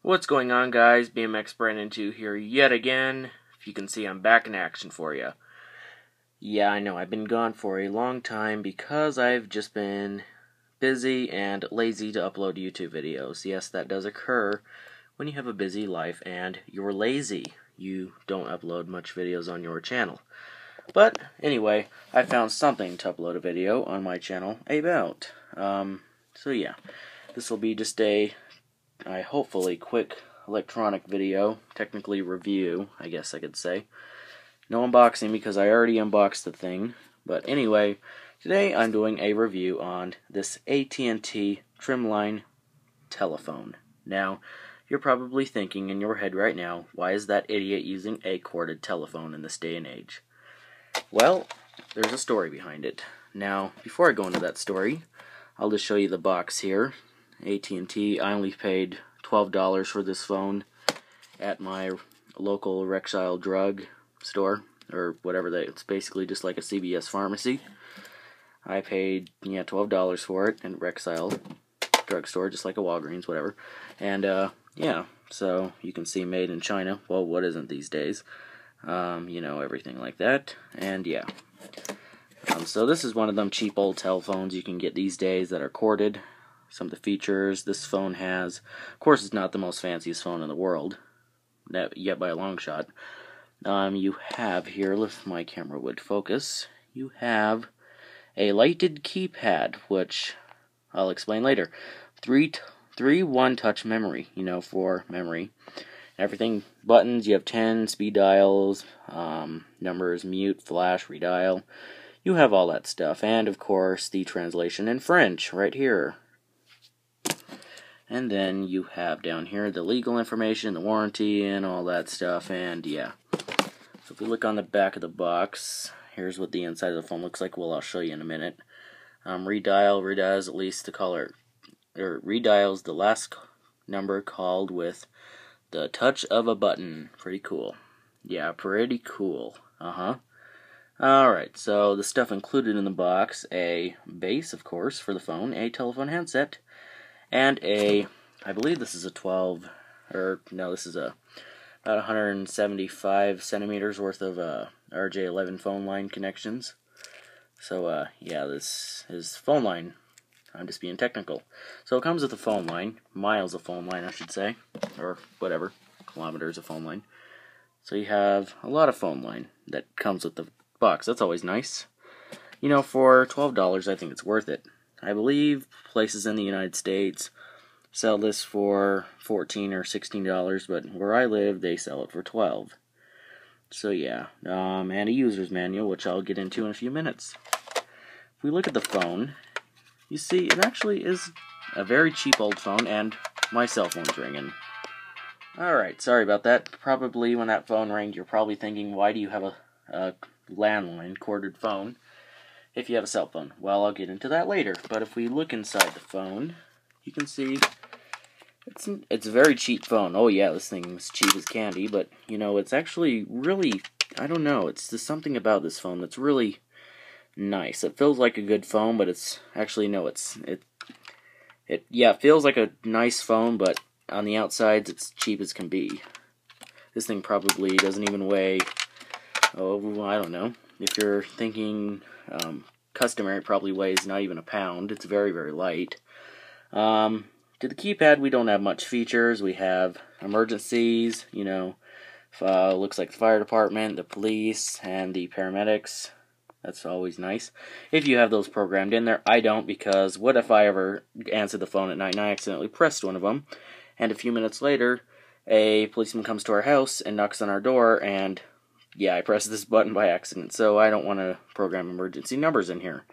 What's going on, guys? BMX Brandon 2 here yet again. If you can see, I'm back in action for you. Yeah, I know, I've been gone for a long time because I've just been busy and lazy to upload YouTube videos. Yes, that does occur when you have a busy life and you're lazy. You don't upload much videos on your channel. But anyway, I found something to upload a video on my channel about. So yeah, this will be just a hopefully quick electronic video, technically review, I guess I could say. No unboxing because I already unboxed the thing, but anyway, today I'm doing a review on this AT&T Trimline telephone. Now, you're probably thinking in your head right now, why is that idiot using a corded telephone in this day and age? Well, there's a story behind it. Now, before I go into that story, I'll just show you the box here. AT&T, I only paid $12 for this phone at my local Rexile drug store, or whatever it's basically just like a CVS pharmacy. I paid, $12 for it in Rexile drugstore, just like a Walgreens, whatever. And, yeah, so you can see made in China. Well, what isn't these days? Everything like that. And, yeah. So this is one of them cheap old telephones you can get these days that are corded. Some of the features this phone has. Of course, it's not the most fanciest phone in the world, yet by a long shot. You have here, if my camera would focus, you have a lighted keypad, which I'll explain later. Three one-touch memory, for memory. Everything, buttons, you have 10 speed dials, numbers, mute, flash, redial. You have all that stuff, and of course, the translation in French, right here. And then you have down here the legal information, the warranty, and all that stuff, and yeah. So if we look on the back of the box, here's what the inside of the phone looks like. Well, I'll show you in a minute. Redials at least the caller, or redials the last number called with the touch of a button. Pretty cool. Yeah, pretty cool. Alright, so the stuff included in the box, a base, of course, for the phone, a telephone handset, and I believe this is a this is about 175 centimeters worth of RJ11 phone line connections. So, yeah, this is phone line. I'm just being technical. So it comes with a phone line, miles of phone line, I should say, or whatever, kilometers of phone line. So you have a lot of phone line that comes with the box. That's always nice. For $12, I think it's worth it. I believe places in the United States sell this for $14 or $16, but where I live, they sell it for $12. So yeah, and a user's manual, which I'll get into in a few minutes. If we look at the phone, you see it actually is a very cheap old phone, and my cell phone's ringing. Alright, sorry about that. Probably when that phone rang, you're probably thinking, why do you have a landline corded phone if you have a cell phone? Well, I'll get into that later. But if we look inside the phone, you can see it's a very cheap phone. Oh yeah, this thing's cheap as candy, but it's actually really, I don't know, it's just something about this phone that's really nice. It feels like a good phone, but it's actually it feels like a nice phone, but on the outsides it's cheap as can be. This thing probably doesn't even weigh, I don't know. If you're thinking customary, it probably weighs not even a pound. It's very, very light. To the keypad, we don't have much features. We have emergencies, looks like the fire department, the police, and the paramedics. That's always nice. If you have those programmed in there, I don't, because what if I ever answered the phone at night and I accidentally pressed one of them, and a few minutes later, a policeman comes to our house and knocks on our door, and yeah, I pressed this button by accident, so I don't want to program emergency numbers in here.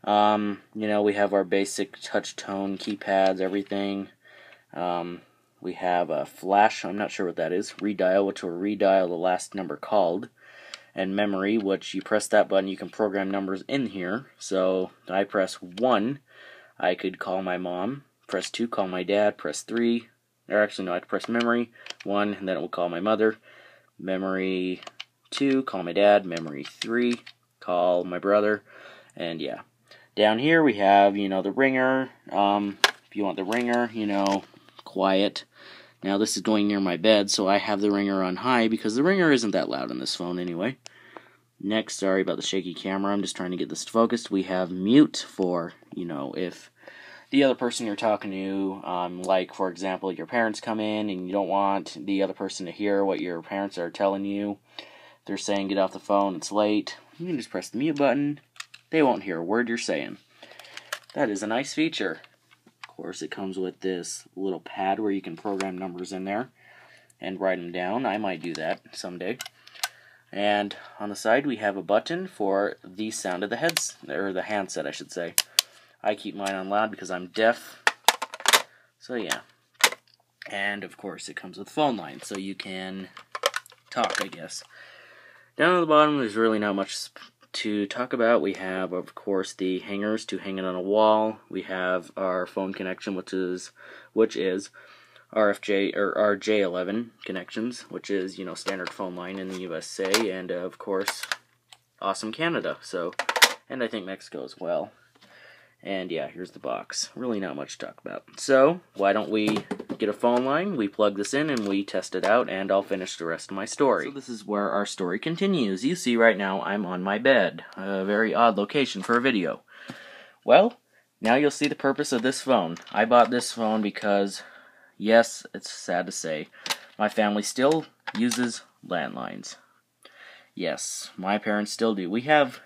We have our basic touch tone keypads, everything. We have a flash, I'm not sure what that is, redial, which will redial the last number called, and memory, which you press that button, you can program numbers in here. So I press 1, I could call my mom, press 2, call my dad, press 3, or actually no, I press memory 1, and then it will call my mother, memory 2, call my dad, memory 3, call my brother, and yeah. Down here we have, the ringer. If you want the ringer, quiet. Now this is going near my bed, so I have the ringer on high because the ringer isn't that loud on this phone anyway. Next, sorry about the shaky camera, I'm just trying to get this focused. We have mute for, if the other person you're talking to, like for example, your parents come in and you don't want the other person to hear what your parents are telling you. They're saying get off the phone, it's late. You can just press the mute button. They won't hear a word you're saying. That is a nice feature. Of course, it comes with this little pad where you can program numbers in there and write them down. I might do that someday. And on the side, we have a button for the sound of the the handset, I should say. I keep mine on loud because I'm deaf. So yeah. And of course, it comes with phone line, so you can talk, I guess. Down at the bottom, there's really not much to talk about. We have, of course, the hangers to hang it on a wall. We have our phone connection, which is RFJ or RJ11 connections, which is, standard phone line in the USA, and of course, awesome Canada. So, and I think Mexico as well. And yeah, here's the box. Really not much to talk about. So, why don't we get a phone line, we plug this in, and we test it out, and I'll finish the rest of my story. So this is where our story continues. You see right now, I'm on my bed. A very odd location for a video. Well, now you'll see the purpose of this phone. I bought this phone because, yes, it's sad to say, my family still uses landlines. Yes, my parents still do. We have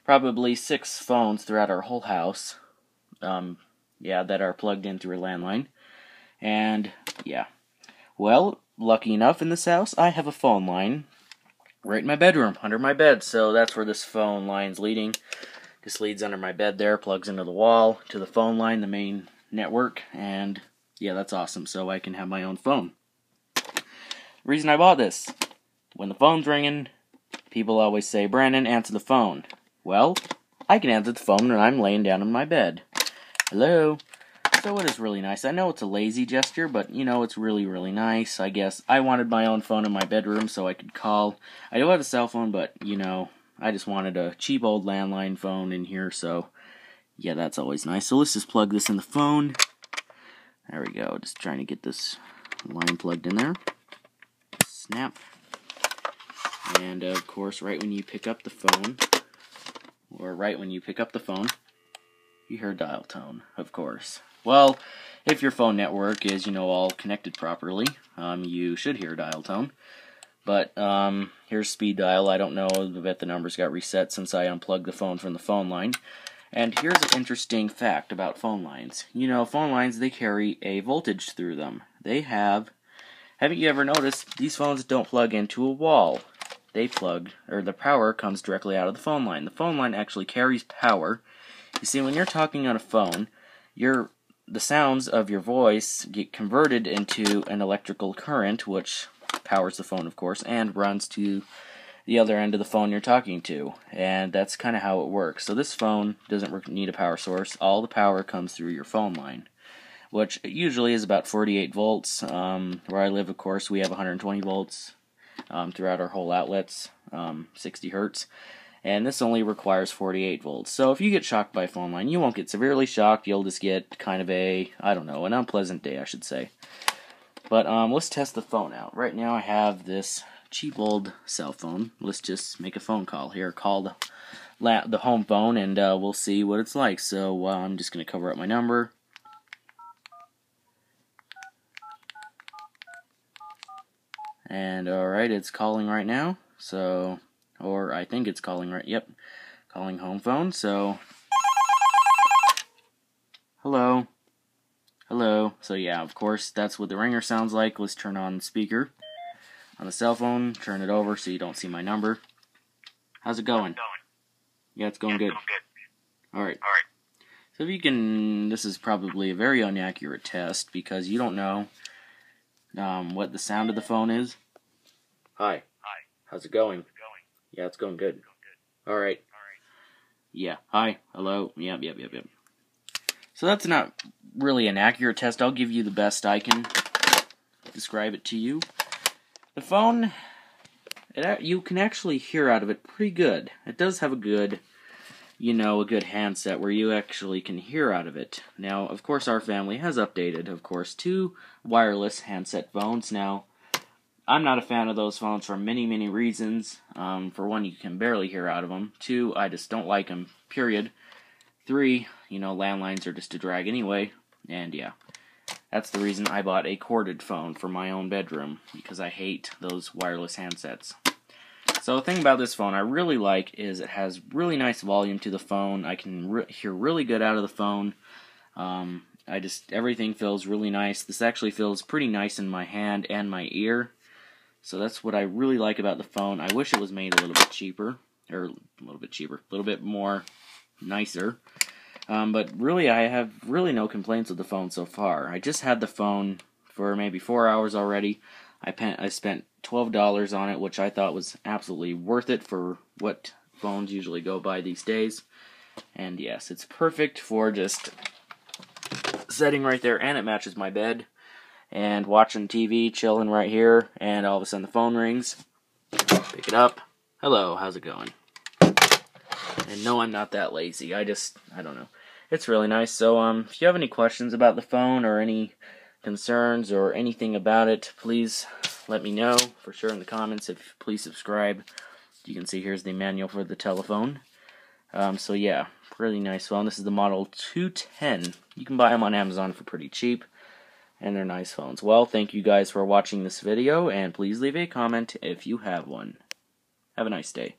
probably 6 phones throughout our whole house, that are plugged in through a landline. And, yeah. Well, lucky enough in this house, I have a phone line right in my bedroom, under my bed. So that's where this phone line's leading. This leads under my bed there, plugs into the wall, to the phone line, the main network. And, yeah, that's awesome. So I can have my own phone. The reason I bought this, when the phone's ringing, people always say, "Brandon, answer the phone." Well, I can answer the phone when I'm laying down in my bed. Hello? So it is really nice. I know it's a lazy gesture, but, it's really, really nice. I guess I wanted my own phone in my bedroom so I could call. I do have a cell phone, but, I just wanted a cheap old landline phone in here, so, yeah, that's always nice. So let's just plug this in the phone. There we go. Just trying to get this line plugged in there. Snap. And, of course, right when you pick up the phone, you hear dial tone, of course. Well, if your phone network is, all connected properly, you should hear dial tone. But, here's speed dial. I don't know if the numbers got reset since I unplugged the phone from the phone line. And here's an interesting fact about phone lines. Phone lines, they carry a voltage through them. Haven't you ever noticed, these phones don't plug into a wall. The power comes directly out of the phone line. The phone line actually carries power. You see, when you're talking on a phone, the sounds of your voice get converted into an electrical current, which powers the phone, of course, and runs to the other end of the phone you're talking to. And that's kind of how it works. So this phone doesn't need a power source. All the power comes through your phone line, which usually is about 48 volts. Where I live, of course, we have 120 volts. Throughout our whole outlets, 60 hertz, and this only requires 48 volts. So if you get shocked by a phone line, you won't get severely shocked. You'll just get kind of an unpleasant day, I should say. But let's test the phone out. Right now I have this cheap old cell phone. Let's just make a phone call here. Call the home phone, and we'll see what it's like. So I'm just going to cover up my number. And alright, it's calling right now. So, or I think it's calling right. Yep, calling home phone. So, hello. So yeah, of course, that's what the ringer sounds like. Let's turn on the speaker on the cell phone. Turn it over so you don't see my number. How's it going? Yeah, it's going good. Alright. So if you can, this is probably a very inaccurate test because you don't know what the sound of the phone is. Hi. How's it going? Yeah, it's going good. Alright. Yeah. Hi. Hello. Yep. So that's not really an accurate test. I'll give you the best I can describe it to you. The phone, you can actually hear out of it pretty good. It does have a good a good handset where you actually can hear out of it. Now, of course, our family has updated, of course, to wireless handset phones. Now, I'm not a fan of those phones for many, many reasons. For one, you can barely hear out of them. Two, I just don't like them, period. Three, landlines are just a drag anyway. And yeah, that's the reason I bought a corded phone for my own bedroom, because I hate those wireless handsets. So the thing about this phone I really like is it has really nice volume to the phone. I can hear really good out of the phone. Everything feels really nice. This actually feels pretty nice in my hand and my ear. So that's what I really like about the phone. I wish it was made a little bit cheaper, or a little bit more nicer. But really, I have really no complaints with the phone so far. I just had the phone for maybe 4 hours already. I spent $12 on it, which I thought was absolutely worth it for what phones usually go by these days. And yes, it's perfect for just sitting right there, and it matches my bed, and watching TV, chilling right here, and all of a sudden the phone rings. Pick it up. Hello, how's it going? And no, I'm not that lazy. I don't know. It's really nice. So, if you have any questions about the phone or any concerns or anything about it, please let me know for sure in the comments. Please subscribe. You can see here's the manual for the telephone. So yeah, really nice phone. This is the model 210. You can buy them on Amazon for pretty cheap, and they're nice phones. Well, thank you guys for watching this video, and please leave a comment if you have one. Have a nice day.